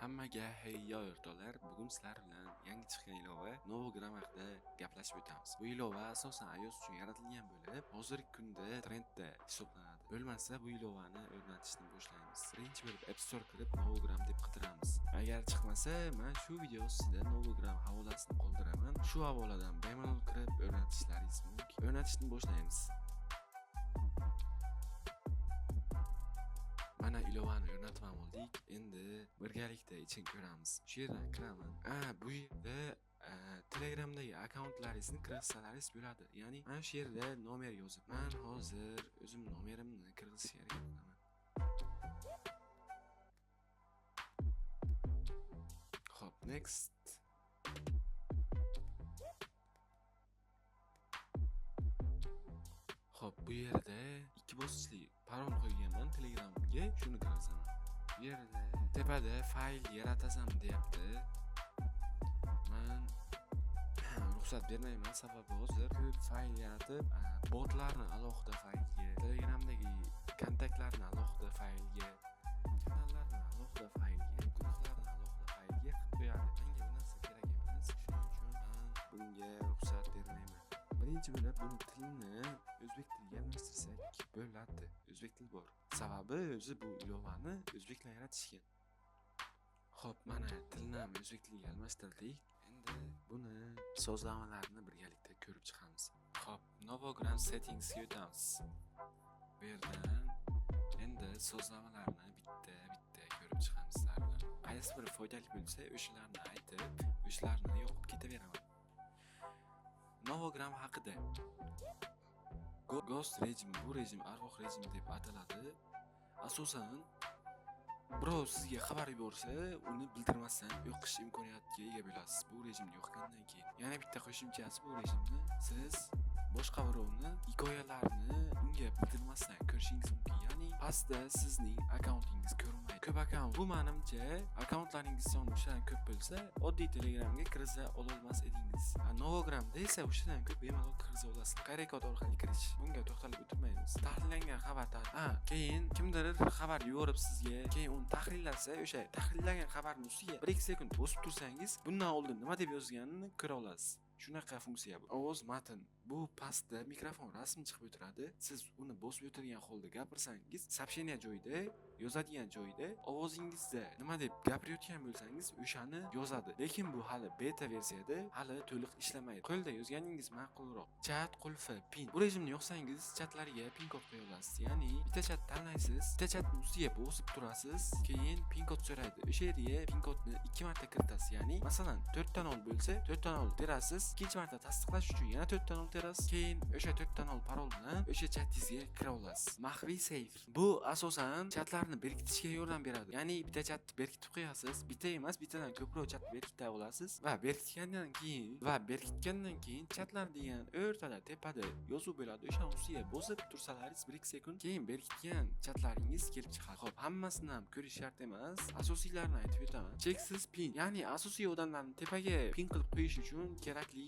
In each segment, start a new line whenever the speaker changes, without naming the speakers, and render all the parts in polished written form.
Hammaga hayyo o'rtoqlar, bugun sizlar bilan yangi chiqqan ilova Novogram haqida gaplashib o'tamiz. Bu ilova asosan iOS uchun yaratilgan bo'lib, hozirgi kunda trendda hisoblanadi. Bo'lmasa bu ilovani o'rnatishni boshlaymiz. Birinchi bo'lib App Store kirib Novogram deb qidiramiz. Agar chiqmasa, men shu video ostida Novogram havolasini qoldiraman. Shu havoladan bemalol kirib o'rnatishlaringiz mumkin. O'rnatishni boshlaymiz. Mana ilovani o'rnatib oldik. Endi birgalikda ichini ko'ramiz. Shu yerdan kiraman. Bu yerda Telegramdagi akkauntlaringizni kirgizsalaringiz bo'ladi. Ya'ni mana shu yerda nomer yozib, men hozir o'zim nomerimni kirgizishga harakat qilaman. Xo'p, next. Xo'p, bu yerda ikki bosqichli parol qo'yganman Telegramga, shuni kirazaman. Bu yerda tepada fayl yaratasan deyapti. Men ruxsat bermayman, sababi hozir ko'p fayl yaratib, botlarni alohida faylga, Telegramdagi kontaktlarni alohida faylga, kanallarni alohida faylga, guruhlarni alohida faylga qilib qo'yadi. Menga bu narsa kerak emas, shuning uchun men bunga ruxsat bermayman. Birinchi bo'lib buni tilini o'zbek tiliga almashtirsak bo'ladi. O'zbek tili bor. Sababi o'zi bu ilovani o'zbeklar yaratishgan. Xo'p, mana tilni ham o'zbek tiliga almashtirdik. Endi buni sozlamalarini birgalikda ko'rib chiqamiz. Xo'p, Novogram settings ga o'tamiz. Bu yerdan endi sozlamalarni bitta ko'rib chiqamiz sizlar. Qaysi biri foydali bo'lsa, o'shalarni aytib, o'shalarni yoqib ketaveraman. Novogram haqida. Ghost rejim, bu rejim arvoh rejimi deb ataladi. Asosan birov sizga xabar yuborsa, uni bildirmasdan yoqish imkoniyatiga ega bo'lasiz. Bu rejimni yoqgandan keyin yana bitta qo'shimchasi, bu rejimni siz boshqa birovni hikoyalarini unga bildirmasdan ko'rishingiz mumkin. Ya'ni pastda sizning akkauntingiz ko'rinmaydi. Ko'p akkaunt, bu menimcha akkauntlaringiz soni o'shadan ko'p bo'lsa, oddiy Telegramga kiriza ololmas edingiz. Novogramda esa o'shadan ko'p bemalol kiriza olasiz. Qariya kod orqali kirish. Bunga to'xtalib o'tirmaymiz. Tahrirlangan xabar keyin kimdir xabar yuborib sizga, keyin uni tahlillasa, o'sha tahrillangan xabarning ustiga 1-2 sekund bosib tursangiz, bundan oldin nima deb yozganini ko'ra olasiz. Shunaqa funksiya bu. Ovoz matn. Bu pastda mikrofon rasmi chiqib o'tiradi. Siz uni bosib o'tirgan holda gapirsangiz, so'bsheniya joyida, yozadigan joyida ovozingizda nima deb gapirayotgan bo'lsangiz, o'shani yozadi. Lekin bu hali beta versiyada, hali to'liq ishlamaydi. Qo'lda yozganingiz ma'qulroq. Chat qulfi, pin. Bu rejimni yoqsangiz, chatlarga pin kod qo'ya olasiz. Ya'ni bitta chat tanlaysiz, bitta chatning ustiga bosib turasiz, keyin pin kod so'raydi. O'sha yerga pin kodni 2 marta kiritasiz. Ya'ni, masalan, 4 ta 0 bo'lsa, 4 ta 0 terasiz. Ikkinchi marta tasdiqlash uchun yana 4 ta 0 terasiz. Keyin o'sha 4 ta 0 parol bilan o'sha chatingizga kira olasiz. Maxfiy safe. Bu asosan chatlarni berkitishga yordam beradi. Ya'ni bitta chatni berkitib qo'yasiz, bitta emas, bittadan ko'proq chat berkita olasiz va berkitgandan keyin chatlar degan o'rtada tepada yozuv bo'ladi. O'sha ustiga bosib tursalaringiz 1-2 sekund, keyin berkitgan chatlaringiz kelib chiqadi. Xo'p, hammasini ham ko'rish shart emas. Asosiylarni aytib o'taman. Cheksiz pin, ya'ni asosiy odamlarni tepaga pin qilib qo'yish uchun kerakli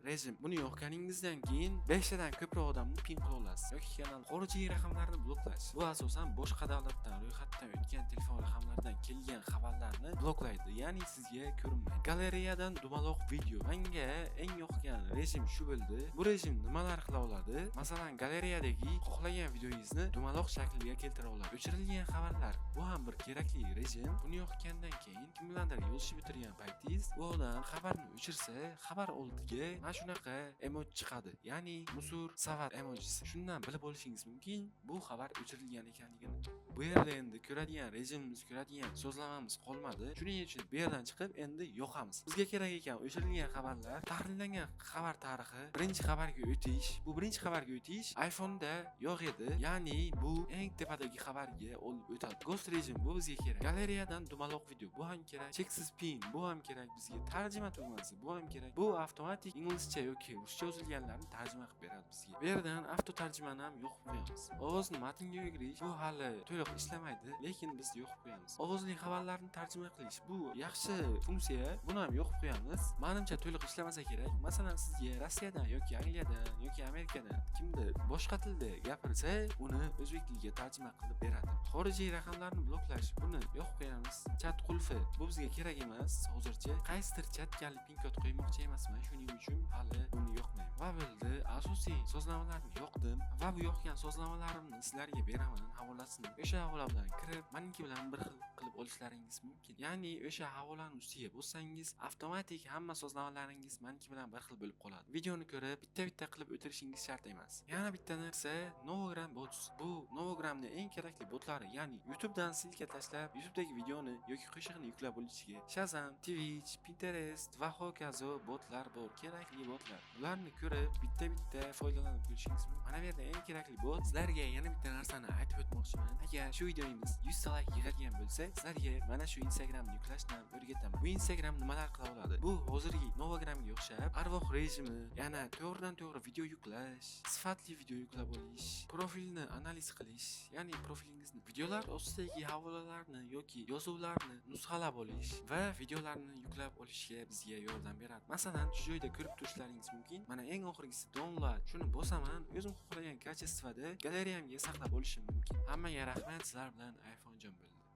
rejim. Buni yoqganingizdan keyin 5 tadan ko'proq odamni pin qila olasiz. Yoki kanal xorijiy raqamlarni bloklash. Bu asosan boshqa davlatdan ro'yxatdan o'tgan telefon raqamlaridan kelgan xabarlarni bloklaydi. Ya'ni sizga ko'rinmaydi. Galereyadan dumaloq video. Menga eng yoqgan rejim shu bo'ldi. Bu rejim nimalar qila oladi? Masalan, galereyadagi xohlagan videongizni dumaloq shaklga keltira oladi. O'chirilgan xabarlar. Bu ham bir kerakli rejim. Buni yoqgandan keyin kim bilandir yozishib o'tirgan paytingiz, bu odam xabarni o'chirsa, xabar oldiga mana shunaqa emoji chiqadi. Ya'ni musor savat emojisi. Shundan bilib olishingiz mumkin, bu xabar o'chirilgan ekanligini. Bu yerda endi ko'radigan rejimimiz, ko'radigan so'zlamamiz qolmadi. Shuning uchun bu yerdan chiqib endi yoqamiz. Bizga kerak ekan o'chirilgan xabarlar, tahrirlangan xabar tarixi, birinchi xabarga o'tish. Bu birinchi xabarga o'tish iPhone'da yo'q edi. Ya'ni bu eng tepadagi xabarga olib o'tadi. Ghost rejim bu bizga kerak. Galeriyadan dumaloq video bu ham kerak. Cheksiz pin bu ham kerak bizga. Tarjima tugmasi bu ham kerak. Bu avtomatik inglizcha yoki ruscha yozilganlarni tarjima qilib beradi bizga. Bu yerdan avto tarjimani ham yoqib qo'yamiz. Ovozni matnga o'girish bu hali to'liq ishlamaydi, lekin biz yoqib qo'yamiz. Ovozli xabarlarni tarjima qilish bu yaxshi funksiya. Buni ham yo'qib qo'yamiz. Menimcha to'liq ishlamasa kerak. Masalan, sizga Rossiyadan yoki Angliyadan yoki Amerikadan kimdir boshqa tilda gapirsa, uni o'zbek tiliga tarjima qilib beradi. Xorijiy raqamlarni bloklash, buni yo'qib qo'yamiz. Chat qulfi bu bizga kerak emas. Hozircha qaysidir chatga pin kod qo'ymoqchi emasman. Shuning uchun hali buni yo'qmayman. Va bo'ldi, asosiy sozlamalarni yoqdim va bu yoqgan sozlamalarimni sizlarga beraman havolasini. O'sha havola bilan kirib, meniki bilan bir xil qilib olishlaringiz mumkin. Ya'ni o'sha havolani ustiga bossangiz, avtomatik hamma sozlamalaringiz meniki bilan bir xil bo'lib qoladi. Videoni ko'rib bitta-bitta qilib o'tirishingiz shart emas. Yana bitta narsa Novogram Bots. Bu Novogramning eng kerakli botlari, ya'ni YouTubedan silka tashlab, YouTubedagi videoni yoki qo'shiqni yuklab olishiga Shazam, Twitch, Pinterest va hokazo botlar bor, kerakli botlar. Ularni ko'rib bitta-bitta foydalanib ko'rishingiz mumkin. Mana bu yerda eng kerakli bot. Sizlarga yana bitta narsani aytib o'tmoqchiman. Agar shu videomiz 100 ta like yig'adigan bo'lsa, sizlarga mana shu Instagramni yuklashni o'rgataman. Bu Instagram nimalar qila oladi? Bu hozirgi Novogramga o'xshab arvoh rejimi, yana to'g'ridan-to'g'ri video yuklash, sifatli video yuklab olish, profilni analiz qilish, ya'ni profilingizni videolar ostidagi havolalarni yoki yozuvlarni nusxalab olish va videolarni yuklab olishga bizga yordam beradi. Masalan, shu joyda ko'rib turishlaringiz mumkin. Mana eng oxirgisi download. Shuni bosaman, o'zim xohlagan kачествоda galereyamga saqlab olishim mumkin. Hammaga rahmat, sizlar bilan iPhone jon bo'ldi.